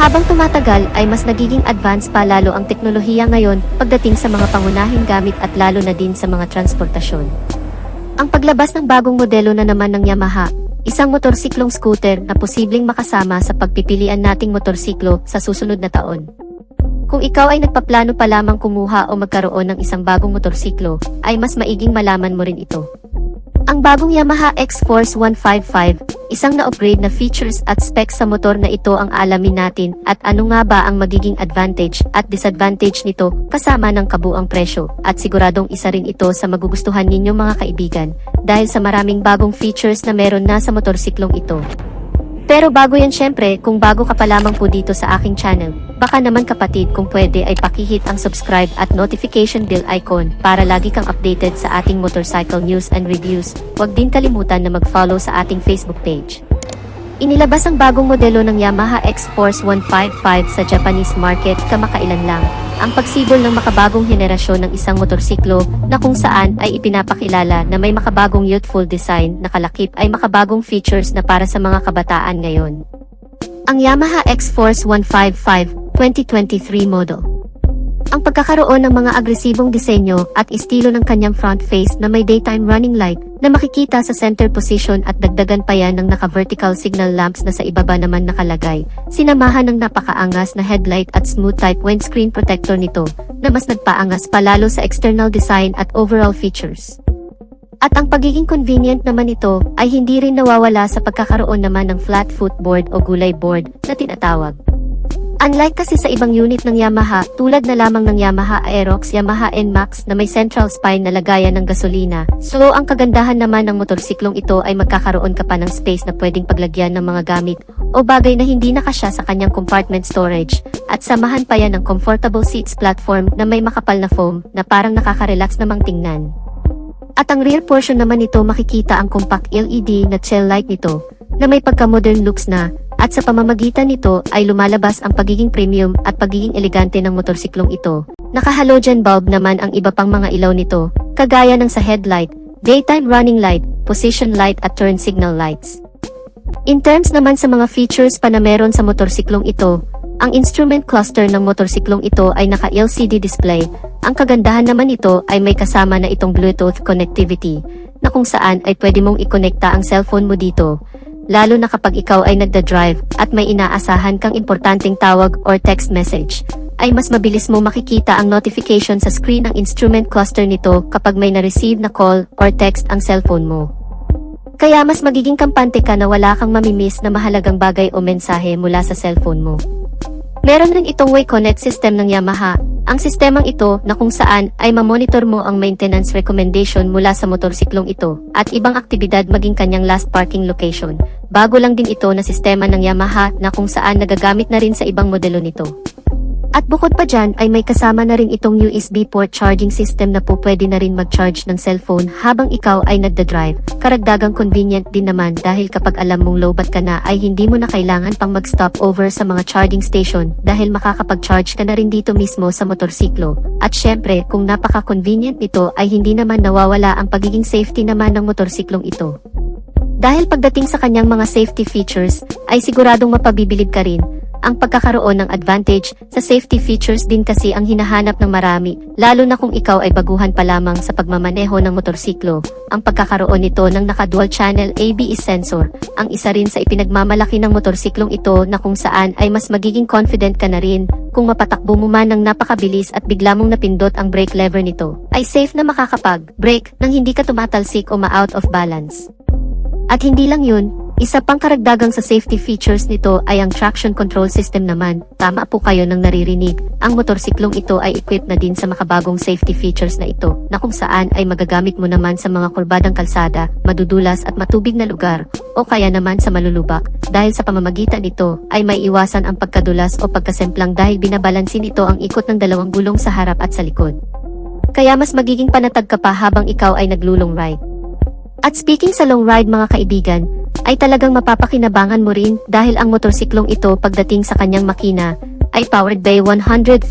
Habang tumatagal ay mas nagiging advanced pa lalo ang teknolohiya ngayon pagdating sa mga pangunahing gamit at lalo na din sa mga transportasyon. Ang paglabas ng bagong modelo na naman ng Yamaha, isang motorsiklong scooter na posibleng makasama sa pagpipilian nating motorsiklo sa susunod na taon. Kung ikaw ay nagpaplano pa lamang kumuha o magkaroon ng isang bagong motorsiklo, ay mas maiging malaman mo rin ito. Ang bagong Yamaha X-Force 155, isang na-upgrade na features at specs sa motor na ito ang alamin natin at ano nga ba ang magiging advantage at disadvantage nito kasama ng kabuang presyo at siguradong isa rin ito sa magugustuhan ninyong mga kaibigan dahil sa maraming bagong features na meron na sa motorsiklong ito. Pero bago yan syempre, kung bago ka pa lamang po dito sa aking channel, baka naman kapatid kung pwede ay pakihit ang subscribe at notification bell icon para lagi kang updated sa ating motorcycle news and reviews. Huwag din kalimutan na mag-follow sa ating Facebook page. Inilabas ang bagong modelo ng Yamaha X-Force 155 sa Japanese market kamakailan lang. Ang pagsibol ng makabagong henerasyon ng isang motorsiklo na kung saan ay ipinapakilala na may makabagong youthful design na kalakip ay makabagong features na para sa mga kabataan ngayon. Ang Yamaha X-Force 155 2023 model. Ang pagkakaroon ng mga agresibong disenyo at estilo ng kanyang front face na may daytime running light na makikita sa center position at dagdagan pa yan ng naka-vertical signal lamps na sa ibaba naman nakalagay, sinamahan ng napakaangas na headlight at smooth type windscreen protector nito na mas nagpaangas palalo sa external design at overall features. At ang pagiging convenient naman ito ay hindi rin nawawala sa pagkakaroon naman ng flat footboard o gulay board na tinatawag. Unlike kasi sa ibang unit ng Yamaha, tulad na lamang ng Yamaha Aerox, Yamaha NMAX na may central spine na lagayan ng gasolina, so ang kagandahan naman ng motorsiklong ito ay magkakaroon ka pa ng space na pwedeng paglagyan ng mga gamit o bagay na hindi nakasya sa kanyang compartment storage, at samahan pa yan ng comfortable seats platform na may makapal na foam na parang nakaka-relax namang tingnan. At ang rear portion naman nito makikita ang compact LED na tail light nito na may pagka-modern looks na, at sa pamamagitan nito ay lumalabas ang pagiging premium at pagiging elegante ng motorsiklong ito. Naka-halogen bulb naman ang iba pang mga ilaw nito, kagaya ng sa headlight, daytime running light, position light at turn signal lights. In terms naman sa mga features pa na meron sa motorsiklong ito, ang instrument cluster ng motorsiklong ito ay naka-LCD display. Ang kagandahan naman nito ay may kasama na itong Bluetooth connectivity, na kung saan ay pwede mong ikonekta ang cellphone mo dito, lalo na kapag ikaw ay nagda-drive at may inaasahan kang importanteng tawag or text message, ay mas mabilis mo makikita ang notification sa screen ng instrument cluster nito kapag may na-receive na call or text ang cellphone mo. Kaya mas magiging kampante ka na wala kang mamimiss na mahalagang bagay o mensahe mula sa cellphone mo. Meron rin itong Wayconnect system ng Yamaha, ang sistemang ito na kung saan ay mamonitor mo ang maintenance recommendation mula sa motorsiklong ito at ibang aktibidad maging kanyang last parking location. Bago lang din ito na sistema ng Yamaha na kung saan nagagamit na rin sa ibang modelo nito. At bukod pa dyan ay may kasama na rin itong USB port charging system na po pwede na rin mag-charge ng cellphone habang ikaw ay nagda-drive. Karagdagang convenient din naman dahil kapag alam mong lowbat ka na ay hindi mo na kailangan pang mag-stop over sa mga charging station dahil makakapag-charge ka na rin dito mismo sa motorsiklo. At syempre kung napaka-convenient nito ay hindi naman nawawala ang pagiging safety naman ng motorsiklong ito. Dahil pagdating sa kanyang mga safety features ay siguradong mapabibilib ka rin. Ang pagkakaroon ng advantage sa safety features din kasi ang hinahanap ng marami, lalo na kung ikaw ay baguhan pa lamang sa pagmamaneho ng motorsiklo. Ang pagkakaroon nito ng naka-dual channel ABS sensor, ang isa rin sa ipinagmamalaki ng motorsiklong ito na kung saan ay mas magiging confident ka na rin kung mapatakbo mo man ng napakabilis at bigla mong napindot ang brake lever nito, ay safe na makakapag-brake nang hindi ka tumatalsik o ma-out of balance. At hindi lang yun, isa pang karagdagang sa safety features nito ay ang traction control system naman. Tama po kayo nang naririnig, ang motorsiklong ito ay equipped na din sa makabagong safety features na ito, na kung saan ay magagamit mo naman sa mga kurbadang kalsada, madudulas at matubig na lugar, o kaya naman sa malulubak, dahil sa pamamagitan nito ay may iwasan ang pagkadulas o pagkasemplang dahil binabalansin ito ang ikot ng dalawang gulong sa harap at sa likod. Kaya mas magiging panatag ka pa habang ikaw ay naglulong ride. At speaking sa long ride mga kaibigan, ay talagang mapapakinabangan mo rin dahil ang motorsiklong ito pagdating sa kanyang makina ay powered by 155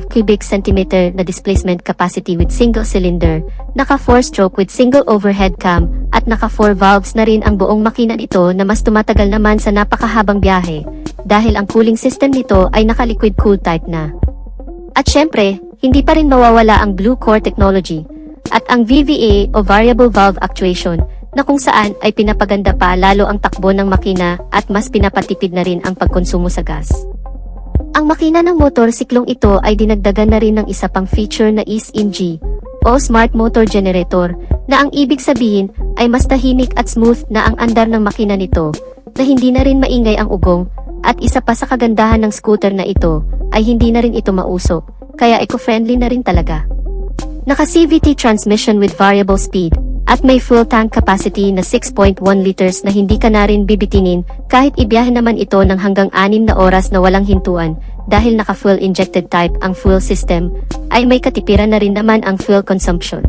cubic centimeter na displacement capacity with single cylinder, naka 4-stroke with single overhead cam, at naka 4 valves na rin ang buong makina nito na mas tumatagal naman sa napakahabang biyahe. dahil ang cooling system nito ay naka-liquid cool type na. At syempre, hindi pa rin mawawala ang Blue Core technology at ang VVA o Variable Valve Actuation na kung saan ay pinapaganda pa lalo ang takbo ng makina at mas pinapatipid na rin ang pagkonsumo sa gas. Ang makina ng motorsiklong ito ay dinagdagan na rin ng isa pang feature na SMG o Smart Motor Generator na ang ibig sabihin ay mas tahimik at smooth na ang andar ng makina nito na hindi na rin maingay ang ugong at isa pa sa kagandahan ng scooter na ito ay hindi na rin ito mausok kaya eco-friendly na rin talaga. Naka-CVT transmission with variable speed at may full tank capacity na 6.1 liters na hindi ka na rin bibitinin kahit ibiyahe naman ito ng hanggang 6 na oras na walang hintuan dahil naka-full injected type ang fuel system ay may katipiran na rin naman ang fuel consumption.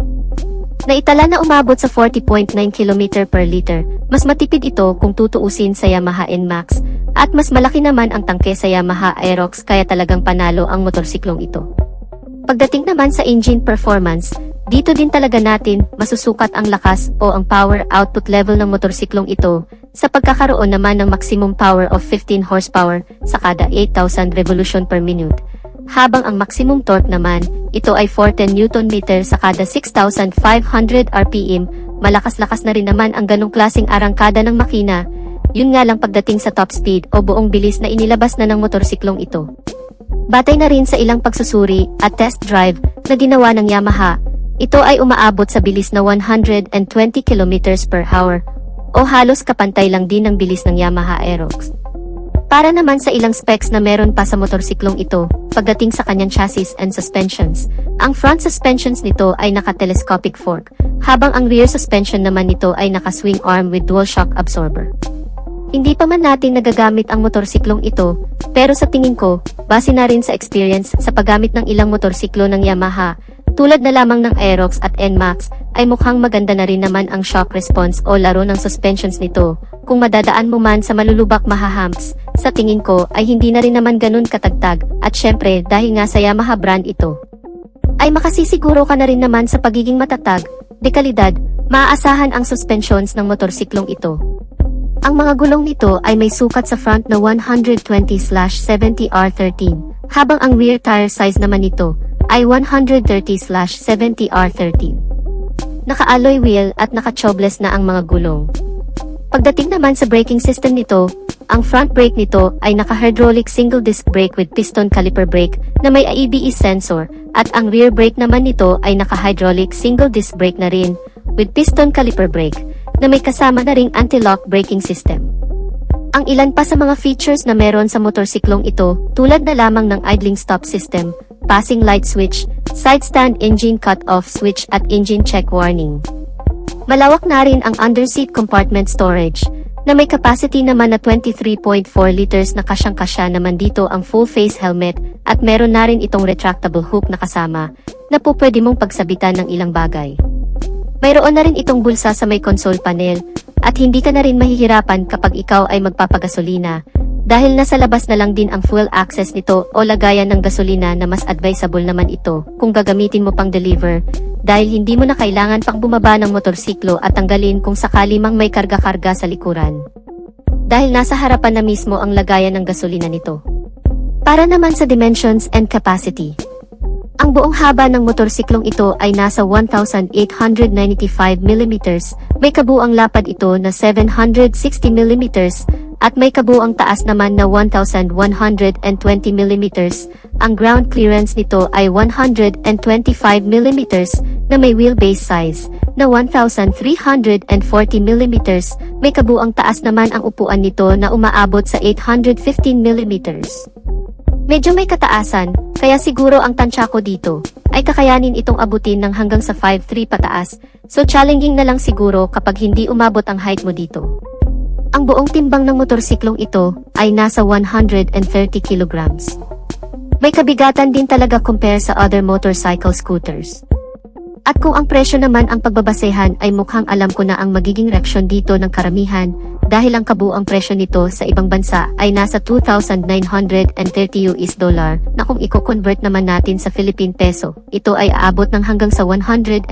Naitala na umabot sa 40.9 km per liter, mas matipid ito kung tutuusin sa Yamaha NMAX at mas malaki naman ang tangke sa Yamaha Aerox kaya talagang panalo ang motorsiklong ito. Pagdating naman sa engine performance, dito din talaga natin masusukat ang lakas o ang power output level ng motorsiklong ito sa pagkakaroon naman ng maximum power of 15 horsepower sa kada 8,000 revolution per minute. Habang ang maximum torque naman, ito ay 410 Nm sa kada 6,500 RPM, malakas-lakas na rin naman ang ganong klaseng arangkada ng makina, yun nga lang pagdating sa top speed o buong bilis na inilabas na ng motorsiklong ito. Batay na rin sa ilang pagsusuri at test drive na ginawa ng Yamaha, ito ay umaabot sa bilis na 120 km per hour o halos kapantay lang din ng bilis ng Yamaha Aerox. Para naman sa ilang specs na meron pa sa motorsiklong ito, pagdating sa kanyang chassis and suspensions, ang front suspensions nito ay naka-telescopic fork, habang ang rear suspension naman nito ay naka-swing arm with dual shock absorber. Hindi pa man natin nagagamit ang motorsiklong ito, pero sa tingin ko, base na rin sa experience sa paggamit ng ilang motorsiklo ng Yamaha, tulad na lamang ng Aerox at NMAX, ay mukhang maganda na rin naman ang shock response o laro ng suspensions nito. Kung madadaan mo man sa malulubak mahahumps, sa tingin ko ay hindi na rin naman ganun katagtag at syempre dahil nga sa Yamaha brand ito, ay makasisiguro ka na rin naman sa pagiging matatag, dekalidad, maaasahan ang suspensions ng motorsiklong ito. Ang mga gulong nito ay may sukat sa front na 120/70R13, habang ang rear tire size naman nito ay 130/70R13. Naka-alloy wheel at naka-tubeless na ang mga gulong. Pagdating naman sa braking system nito, ang front brake nito ay naka-hydraulic single disc brake with piston caliper brake na may ABS sensor at ang rear brake naman nito ay naka-hydraulic single disc brake na rin with piston caliper brake na may kasama na ring anti-lock braking system. Ang ilan pa sa mga features na meron sa motorsiklong ito tulad na lamang ng idling stop system, passing light switch, side stand engine cut-off switch at engine check warning. Malawak na rin ang underseat compartment storage na may capacity naman na 23.4 liters na kasyang-kasya naman dito ang full face helmet at meron na rin itong retractable hook na kasama na po pwede mong pagsabitan ng ilang bagay. Mayroon na rin itong bulsa sa may console panel at hindi ka na rin mahihirapan kapag ikaw ay magpapagasolina dahil nasa labas na lang din ang fuel access nito o lagayan ng gasolina na mas advisable naman ito kung gagamitin mo pang deliver dahil hindi mo na kailangan pang bumaba ng motorsiklo at tanggalin kung sakali mang may karga-karga sa likuran. Dahil nasa harapan na mismo ang lagayan ng gasolina nito. Para naman sa dimensions and capacity. Ang buong haba ng motorsiklong ito ay nasa 1,895 mm, may kabuang lapad ito na 760 mm, at may kabuang taas naman na 1,120 mm. Ang ground clearance nito ay 125 mm na may wheelbase size na 1,340 mm. May kabuang taas naman ang upuan nito na umaabot sa 815 mm. Medyo may kataasan, kaya siguro ang tansya ko dito ay kakayanin itong abutin ng hanggang sa 5'3" pataas, so challenging na lang siguro kapag hindi umabot ang height mo dito. Ang buong timbang ng motorsiklong ito ay nasa 130 kilograms. May kabigatan din talaga compare sa other motorcycle scooters. At kung ang presyo naman ang pagbabasehan ay mukhang alam ko na ang magiging reaksyon dito ng karamihan dahil ang kabuang presyo nito sa ibang bansa ay nasa $2,930 na kung i-convert naman natin sa Philippine peso, ito ay aabot ng hanggang sa 164,000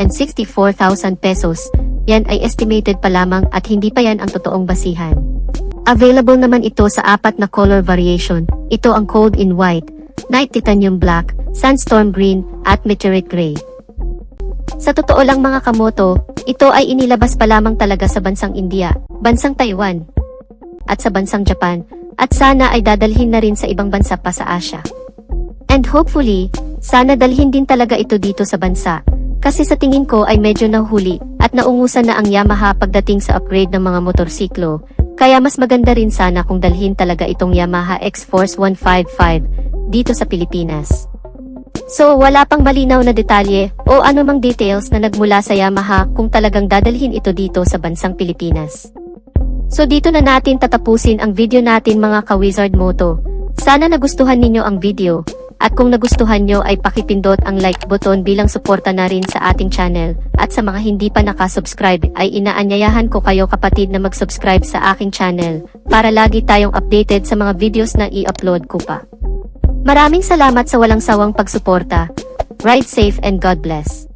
pesos. Yan ay estimated pa lamang at hindi pa yan ang totoong basihan. Available naman ito sa 4 na color variation. Ito ang Cold in White, Night Titanium Black, Sandstorm Green, at Meteorite Gray. Sa totoo lang mga kamoto, ito ay inilabas pa lamang talaga sa bansang India, bansang Taiwan, at sa bansang Japan, at sana ay dadalhin na rin sa ibang bansa pa sa Asia. And hopefully, sana dalhin din talaga ito dito sa bansa, kasi sa tingin ko ay medyo nahuli at naungusan na ang Yamaha pagdating sa upgrade ng mga motorsiklo, kaya mas maganda rin sana kung dalhin talaga itong Yamaha X-Force 155 dito sa Pilipinas. So wala pang malinaw na detalye o anumang details na nagmula sa Yamaha kung talagang dadalhin ito dito sa bansang Pilipinas. So dito na natin tatapusin ang video natin mga ka-Wizard Moto. Sana nagustuhan ninyo ang video, at kung nagustuhan nyo ay pakipindot ang like button bilang suporta na rin sa ating channel, at sa mga hindi pa nakasubscribe ay inaanyayahan ko kayo kapatid na mag-subscribe sa aking channel, para lagi tayong updated sa mga videos na i-upload ko pa. Maraming salamat sa walang sawang pagsuporta. Ride safe and God bless.